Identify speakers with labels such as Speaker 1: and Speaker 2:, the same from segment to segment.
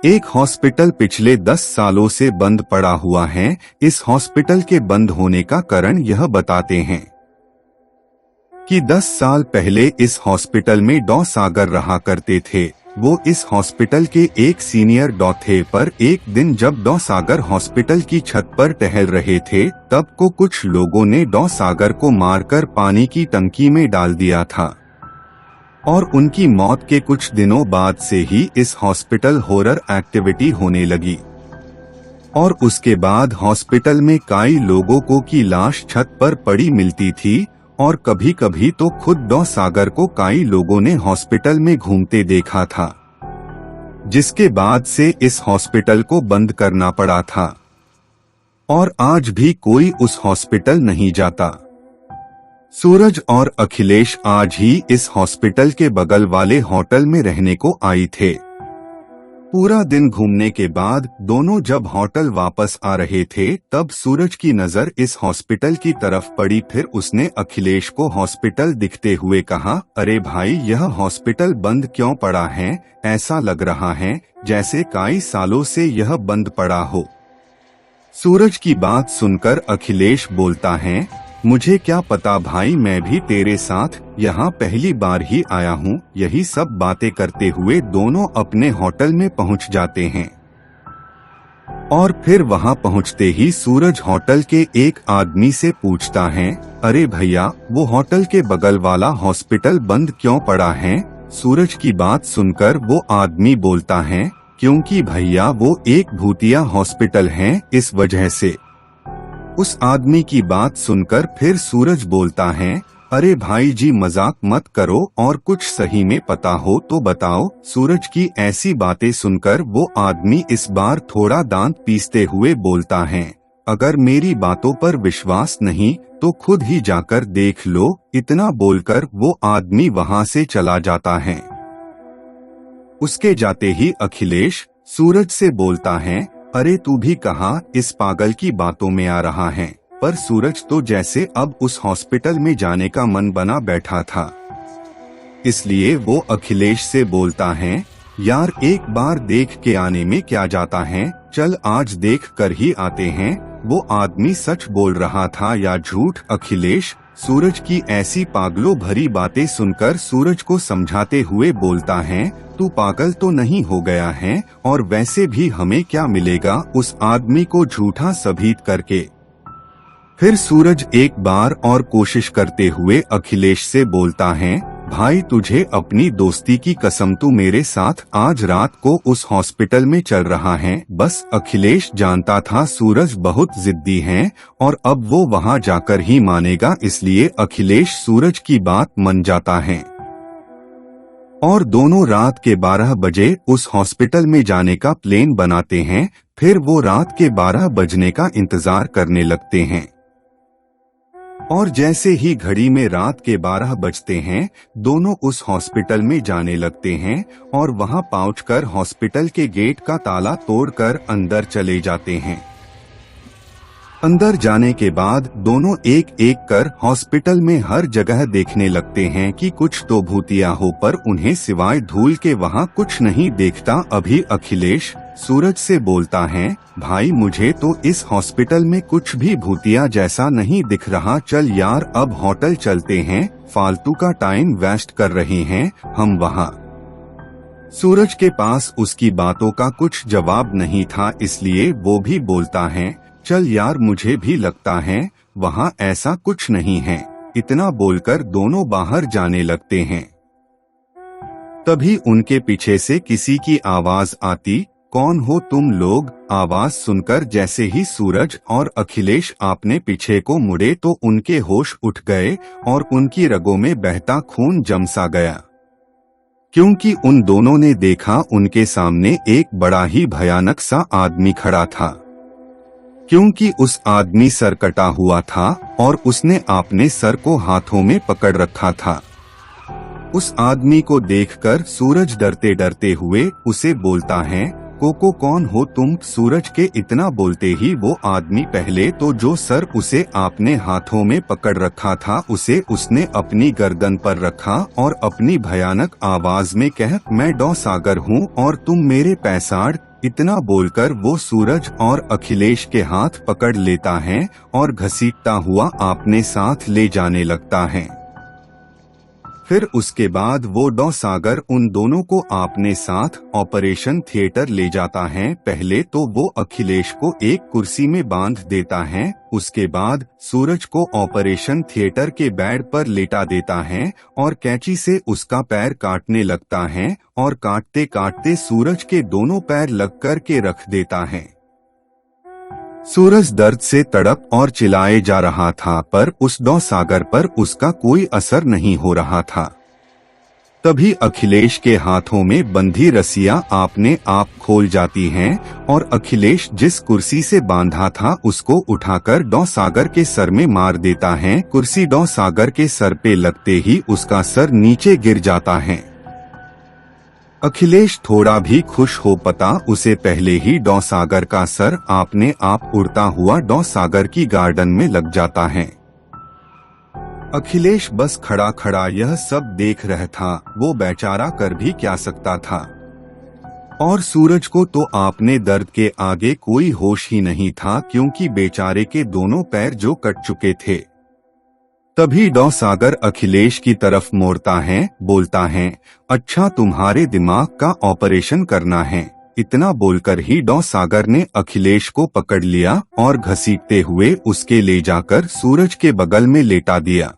Speaker 1: एक हॉस्पिटल पिछले 10 सालों से बंद पड़ा हुआ है। इस हॉस्पिटल के बंद होने का कारण यह बताते हैं कि 10 साल पहले इस हॉस्पिटल में डॉ सागर रहा करते थे। वो इस हॉस्पिटल के एक सीनियर डॉ थे, पर एक दिन जब डॉ सागर हॉस्पिटल की छत पर टहल रहे थे, तब को कुछ लोगों ने डॉ सागर को मारकर पानी की टंकी में डाल दिया था और उनकी मौत के कुछ दिनों बाद से ही इस हॉस्पिटल हॉरर एक्टिविटी होने लगी और उसके बाद हॉस्पिटल में कई लोगों को की लाश छत पर पड़ी मिलती थी और कभी कभी तो खुद डॉ सागर को कई लोगों ने हॉस्पिटल में घूमते देखा था, जिसके बाद से इस हॉस्पिटल को बंद करना पड़ा था और आज भी कोई उस हॉस्पिटल नहीं जाता। सूरज और अखिलेश आज ही इस हॉस्पिटल के बगल वाले होटल में रहने को आई थे। पूरा दिन घूमने के बाद दोनों जब होटल वापस आ रहे थे, तब सूरज की नजर इस हॉस्पिटल की तरफ पड़ी। फिर उसने अखिलेश को हॉस्पिटल दिखते हुए कहा, अरे भाई, यह हॉस्पिटल बंद क्यों पड़ा है? ऐसा लग रहा है जैसे कई सालों से यह बंद पड़ा हो। सूरज की बात सुनकर अखिलेश बोलता है, मुझे क्या पता भाई, मैं भी तेरे साथ यहाँ पहली बार ही आया हूँ। यही सब बातें करते हुए दोनों अपने होटल में पहुँच जाते हैं और फिर वहाँ पहुँचते ही सूरज होटल के एक आदमी से पूछता है, अरे भैया, वो होटल के बगल वाला हॉस्पिटल बंद क्यों पड़ा है? सूरज की बात सुनकर वो आदमी बोलता है, क्योंकि भैया वो एक भूतिया हॉस्पिटल है, इस वजह से। उस आदमी की बात सुनकर फिर सूरज बोलता है, अरे भाई जी, मजाक मत करो और कुछ सही में पता हो तो बताओ। सूरज की ऐसी बातें सुनकर वो आदमी इस बार थोड़ा दांत पीसते हुए बोलता है, अगर मेरी बातों पर विश्वास नहीं तो खुद ही जाकर देख लो। इतना बोलकर वो आदमी वहां से चला जाता है। उसके जाते ही अखिलेश सूरज से बोलता है, अरे तू भी कहाँ इस पागल की बातों में आ रहा है? पर सूरज तो जैसे अब उस हॉस्पिटल में जाने का मन बना बैठा था, इसलिए वो अखिलेश से बोलता है, यार एक बार देख के आने में क्या जाता है, चल आज देख कर ही आते हैं। वो आदमी सच बोल रहा था या झूठ? अखिलेश सूरज की ऐसी पागलों भरी बातें सुनकर सूरज को समझाते हुए बोलता है, तू पागल तो नहीं हो गया है? और वैसे भी हमें क्या मिलेगा उस आदमी को झूठा साबित करके? फिर सूरज एक बार और कोशिश करते हुए अखिलेश से बोलता है, भाई तुझे अपनी दोस्ती की कसम, तू मेरे साथ आज रात को उस हॉस्पिटल में चल रहा है? बस अखिलेश जानता था सूरज बहुत जिद्दी है और अब वो वहां जाकर ही मानेगा, इसलिए अखिलेश सूरज की बात मान जाता है और दोनों रात के 12 बजे उस हॉस्पिटल में जाने का प्लान बनाते हैं। फिर वो रात के 12 बजने का इंतजार करने लगते हैं और जैसे ही घड़ी में रात के 12 बजते हैं, दोनों उस हॉस्पिटल में जाने लगते हैं और वहां पहुंचकर हॉस्पिटल के गेट का ताला तोड़कर अंदर चले जाते हैं। अंदर जाने के बाद दोनों एक एक कर हॉस्पिटल में हर जगह देखने लगते हैं कि कुछ तो भूतिया हो, पर उन्हें सिवाय धूल के वहां कुछ नहीं देखता। अभी अखिलेश सूरज से बोलता है, भाई मुझे तो इस हॉस्पिटल में कुछ भी भूतिया जैसा नहीं दिख रहा, चल यार अब होटल चलते हैं, फालतू का टाइम वेस्ट कर रहे हैं हम वहाँ। सूरज के पास उसकी बातों का कुछ जवाब नहीं था, इसलिए वो भी बोलता है, चल यार मुझे भी लगता है वहाँ ऐसा कुछ नहीं है। इतना बोलकर दोनों बाहर जाने लगते हैं। तभी उनके पीछे से किसी की आवाज आती, कौन हो तुम लोग? आवाज सुनकर जैसे ही सूरज और अखिलेश अपने पीछे को मुड़े तो उनके होश उठ गए और उनकी रगों में बहता खून जम सा गया, क्योंकि उन दोनों ने देखा उनके सामने एक बड़ा ही भयानक सा आदमी खड़ा था। क्योंकि उस आदमी सर कटा हुआ था और उसने अपने सर को हाथों में पकड़ रखा था। उस आदमी को देखकर सूरज डरते डरते हुए उसे बोलता है, कोको कौन हो तुम? सूरज के इतना बोलते ही वो आदमी पहले तो जो सर उसे आपने हाथों में पकड़ रखा था उसे उसने अपनी गर्दन पर रखा और अपनी भयानक आवाज में कहा, मैं डॉ सागर हूँ और तुम मेरे पैसाड़ इतना बोलकर वो सूरज और अखिलेश के हाथ पकड़ लेता है और घसीटता हुआ अपने साथ ले जाने लगता है। फिर उसके बाद वो डॉ सागर उन दोनों को अपने साथ ऑपरेशन थिएटर ले जाता है। पहले तो वो अखिलेश को एक कुर्सी में बांध देता है, उसके बाद सूरज को ऑपरेशन थिएटर के बेड पर लेटा देता है और कैंची से उसका पैर काटने लगता है और काटते काटते सूरज के दोनों पैर लग कर के रख देता है। सूरज दर्द से तड़प और चिल्लाए जा रहा था, पर उस डॉ सागर पर उसका कोई असर नहीं हो रहा था। तभी अखिलेश के हाथों में बंधी रस्सियां अपने आप खोल जाती हैं और अखिलेश जिस कुर्सी से बांधा था उसको उठाकर डॉ सागर के सर में मार देता है। कुर्सी डॉ सागर के सर पे लगते ही उसका सर नीचे गिर जाता है। अखिलेश थोड़ा भी खुश हो पता उसे पहले ही डॉ सागर का सर अपने आप उड़ता हुआ डॉ सागर की गार्डन में लग जाता है। अखिलेश बस खड़ा खड़ा यह सब देख रहा था, वो बेचारा कर भी क्या सकता था। और सूरज को तो अपने दर्द के आगे कोई होश ही नहीं था, क्योंकि बेचारे के दोनों पैर जो कट चुके थे। तभी डॉ सागर अखिलेश की तरफ मोड़ता है, बोलता है, अच्छा तुम्हारे दिमाग का ऑपरेशन करना है। इतना बोलकर ही डॉ सागर ने अखिलेश को पकड़ लिया और घसीटते हुए उसके ले जाकर सूरज के बगल में लेटा दिया।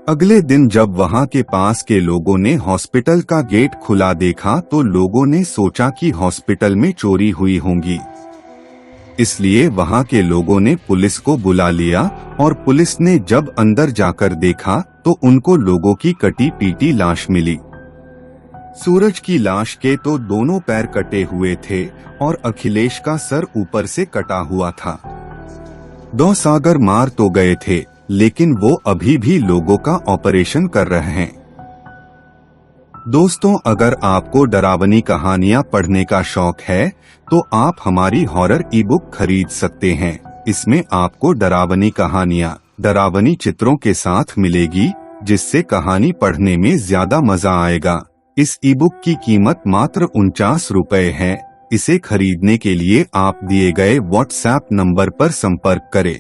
Speaker 1: अगले दिन जब वहां के पास के लोगों ने हॉस्पिटल का गेट खुला देखा तो लोगों ने सोचा कि हॉस्पिटल में चोरी हुई होगी, इसलिए वहां के लोगों ने पुलिस को बुला लिया और पुलिस ने जब अंदर जाकर देखा तो उनको लोगों की कटी पीटी लाश मिली। सूरज की लाश के तो दोनों पैर कटे हुए थे और अखिलेश का सर ऊपर से कटा हुआ था। डॉ सागर मार तो गए थे, लेकिन वो अभी भी लोगों का ऑपरेशन कर रहे हैं। दोस्तों, अगर आपको डरावनी कहानियां पढ़ने का शौक है तो आप हमारी हॉरर ई बुक खरीद सकते हैं। इसमें आपको डरावनी कहानियां डरावनी चित्रों के साथ मिलेगी, जिससे कहानी पढ़ने में ज्यादा मजा आएगा। इस ई बुक की कीमत मात्र 49 रुपए है। इसे खरीदने के लिए आप दिए गए व्हाट्सएप नंबर पर संपर्क करें।